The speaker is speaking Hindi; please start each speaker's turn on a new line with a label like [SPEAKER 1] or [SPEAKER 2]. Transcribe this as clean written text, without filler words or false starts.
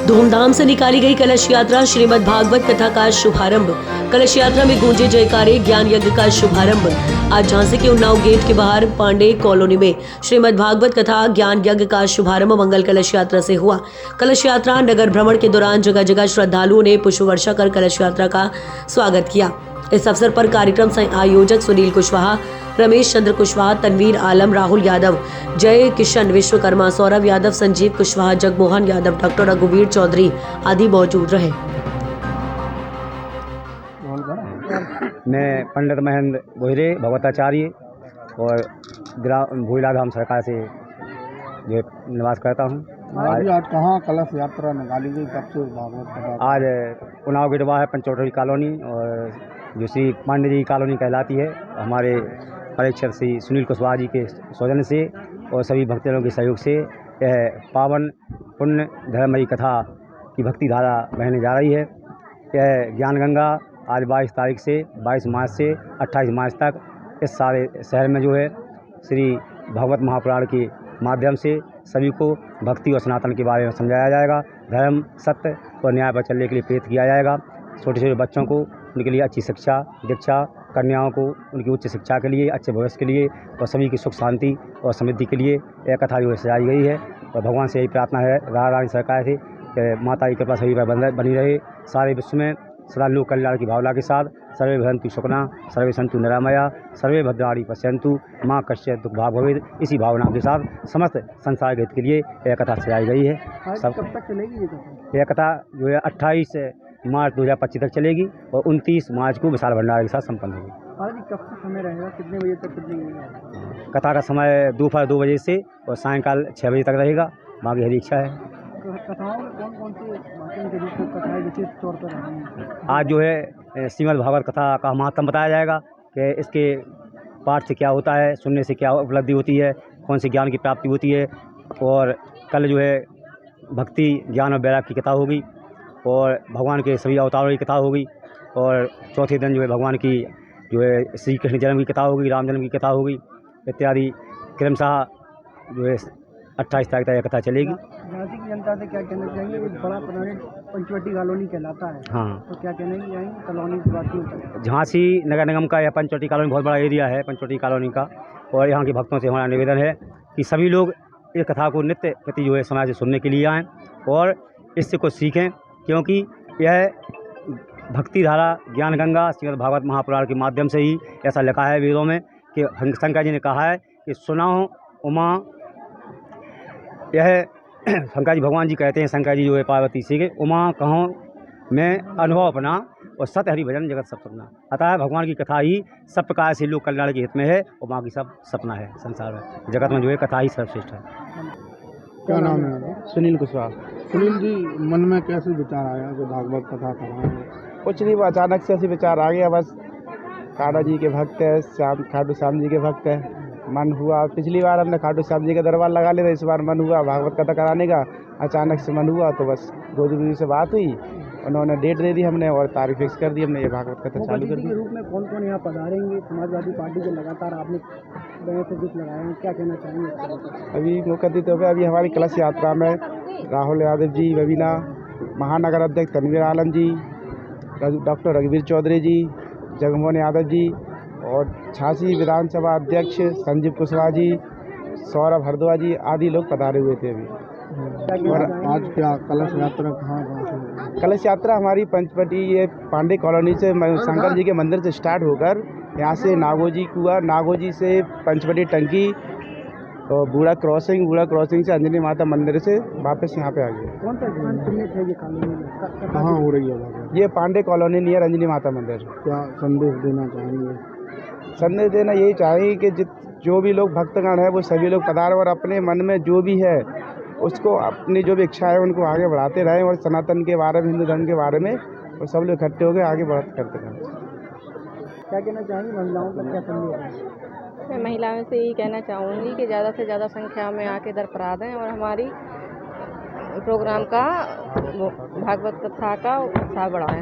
[SPEAKER 1] धूमधाम से निकाली गई कलश यात्रा, श्रीमद् भागवत कथा का शुभारंभ। कलश यात्रा में गूंजे जयकारे, ज्ञान यज्ञ का शुभारंभ। आज झांसी के उन्नाव गेट के बाहर पांडे कॉलोनी में श्रीमद् भागवत कथा ज्ञान यज्ञ का शुभारंभ मंगल कलश यात्रा से हुआ। कलश यात्रा नगर भ्रमण के दौरान जगह जगह श्रद्धालुओं ने पुष्प वर्षा कर कलश यात्रा का स्वागत किया। इस अवसर पर कार्यक्रम आयोजक सुनील कुशवाहा, रमेश चंद्र कुशवाहा, तनवीर आलम, राहुल यादव, जय किशन विश्वकर्मा, सौरभ यादव, संजीव कुशवाहा, जगमोहन यादव, डॉक्टर रघुवीर चौधरी आदि मौजूद रहे।
[SPEAKER 2] मैं पंडित महेंद्र बोहरे भगवताचार्य और भोला धाम सरकार से जो निवास करता हूँ।
[SPEAKER 3] आज कहाँ कलश यात्रा निकाली गई, कब से भागवत कथा?
[SPEAKER 2] आज उन्नाव गेटवा है पंचवटी कॉलोनी और जो श्री पांडे जी कॉलोनी कहलाती है। हमारे परीक्षक श्री सुनील कुशवाहा जी के सौजन्य से और सभी भक्तजनों के सहयोग से यह पावन पुण्य धर्ममयी कथा की भक्ति धारा बहने जा रही है। यह ज्ञान गंगा आज 22 तारीख से 22 मार्च से 28 मार्च तक इस सारे शहर में जो है श्री भागवत महापुराण के माध्यम से सभी को भक्ति और सनातन के बारे में समझाया जाएगा। धर्म, सत्य और न्याय पर चलने के लिए प्रेरित किया जाएगा। छोटे छोटे बच्चों को उनके लिए अच्छी शिक्षा, दीक्षा, कन्याओं को उनकी उच्च शिक्षा के लिए, अच्छे भविष्य के लिए और सभी की सुख शांति और समृद्धि के लिए यह कथा जो है सजाई गई है। और भगवान से यही प्रार्थना है रानी सरकार से कि माता की कृपा सभी पर बनी रहे। सारे विश्व में सदा लोक कल्याण की भावना के साथ सर्वे भवन्तु सुखिनः, सर्वे सन्तु निरामया, सर्वे भद्राणि पश्यन्तु, माँ कश्चित् दुःख भाग् भवेत्। इसी भावना के साथ समस्त संसार के हित के लिए यह कथा सजाई गई है।
[SPEAKER 3] सब कब तक चलेगी ये कथा?
[SPEAKER 2] यह कथा जो है 28 मार्च 2025 तक चलेगी और 29 मार्च को विशाल भंडारे के साथ संपन्न होगी।
[SPEAKER 3] आज कब तक समय रहेगा, कितने बजे तक, कितने बजे?
[SPEAKER 2] कथा का समय दोपहर 2 बजे से और सायंकाल 6 बजे तक रहेगा। बाकी हरी इच्छा है।
[SPEAKER 3] कथाओं में कौन कौन से वाचन के रूप में कथाएं विशेष तौर पर रहेंगी?
[SPEAKER 2] आज जो है श्रीमद् भागवत कथा का महत्व बताया जाएगा कि इसके पाठ से क्या होता है, सुनने से क्या उपलब्धि होती है, कौन से ज्ञान की प्राप्ति होती है। और कल जो है भक्ति, ज्ञान और वैराग्य की कथा होगी और भगवान के सभी अवतारों की कथा होगी। और चौथे दिन जो है भगवान की जो है श्री कृष्ण जन्म की कथा होगी, राम जन्म की कथा होगी इत्यादि। क्रमशः जो है 28 तारीख तक यह कथा चलेगी।
[SPEAKER 3] झांसी की जनता से क्या कहना चाहिए? एक बड़ा प्रोजेक्ट पंचवटी कॉलोनी कहलाता है।
[SPEAKER 2] हाँ,
[SPEAKER 3] तो क्या कहना चाहिए कॉलोनी की बात की?
[SPEAKER 2] झांसी नगर निगम का यह पंचवटी कॉलोनी बहुत बड़ा एरिया है पंचवटी कॉलोनी का। और यहाँ के भक्तों से हमारा निवेदन है कि सभी लोग इस कथा को नित्य प्रति जो है समय से सुनने के लिए आएँ और इससे कुछ सीखें, क्योंकि यह भक्ति धारा ज्ञान गंगा श्रीमद् भागवत महापुराण के माध्यम से ही ऐसा लिखा है वेदों में कि शंकर जी ने कहा है कि सुनाओ उमा। यह शंकर जी भगवान जी कहते हैं, शंकर जी जो है पार्वती से कि उमा कहो मैं अनुभव अपना और सत्य हरि भजन जगत सब सपना। अतः भगवान की कथा ही सब प्रकार से लोक कल्याण के हित में है और बाकी सब सपना है। संसार में जगत में जो है कथा ही सर्वश्रेष्ठ है।
[SPEAKER 3] क्या नाम है?
[SPEAKER 4] सुनील कुशवाहा।
[SPEAKER 3] सुनील जी, मन में कैसे विचार आया कि भागवत कथा कराएंगे?
[SPEAKER 4] कुछ नहीं, वो अचानक से ऐसे विचार आ गया। बस कान्हा जी के भक्त है, खाटू श्याम जी के भक्त है, मन हुआ। पिछली बार हमने खाटू श्याम जी का दरबार लगा लिया था, इस बार मन हुआ भागवत कथा कराने का। अचानक से मन हुआ तो बस गोदी से बात हुई, उन्होंने डेट दे दी हमने और तारीख फिक्स कर दी हमने। ये भागवत कथा चालू कर दी।
[SPEAKER 3] रूप में कौन कौन यहाँ पधारेंगे? समाजवादी पार्टी के लगातार आपने से जुट लगाए हैं, क्या कहना चाहेंगे?
[SPEAKER 4] अभी मौका देते हुए अभी हमारी कलश यात्रा में राहुल यादव जी, रवीना महानगर अध्यक्ष तनवीर आलम जी, डॉक्टर रघुवीर चौधरी जी, जगमोहन यादव जी और झांसी विधानसभा अध्यक्ष संजीव कुशवाहा जी, सौरभ हरद्वाज जी आदि लोग पधारे हुए थे अभी।
[SPEAKER 3] और आज क्या कलश यात्रा कहाँ से?
[SPEAKER 4] कलश यात्रा हमारी पंचवटी ये पांडे कॉलोनी से शंकर जी के मंदिर से स्टार्ट होकर यहाँ से नागोजी कुआ, नागोजी से पंचवटी टंकी और बूढ़ा क्रॉसिंग से अंजनी माता मंदिर से वापस यहाँ पे आ गए।
[SPEAKER 3] कौन सा है ये कॉलोनी? कहाँ हो रही है?
[SPEAKER 4] ये पांडे कॉलोनी नियर अंजनी माता मंदिर।
[SPEAKER 3] क्या संदेश देना चाहेंगे?
[SPEAKER 4] संदेश देना यही चाहिए कि जो भी लोग भक्तगण है वो सभी लोग पधारें और अपने मन में जो भी है उसको, अपनी जो भी इच्छा है उनको आगे बढ़ाते रहें और सनातन के बारे में, हिंदू धर्म के बारे में और सब लोग इकट्ठे होकर आगे करते रहें।
[SPEAKER 3] क्या कहना चाहेंगे? महिलाओं का क्या संदेश है?
[SPEAKER 5] मैं महिलाओं से यही कहना चाहूँगी कि ज़्यादा से ज़्यादा संख्या में आके दरपरा दें और हमारी प्रोग्राम का भागवत कथा का उत्साह बढ़ाएं।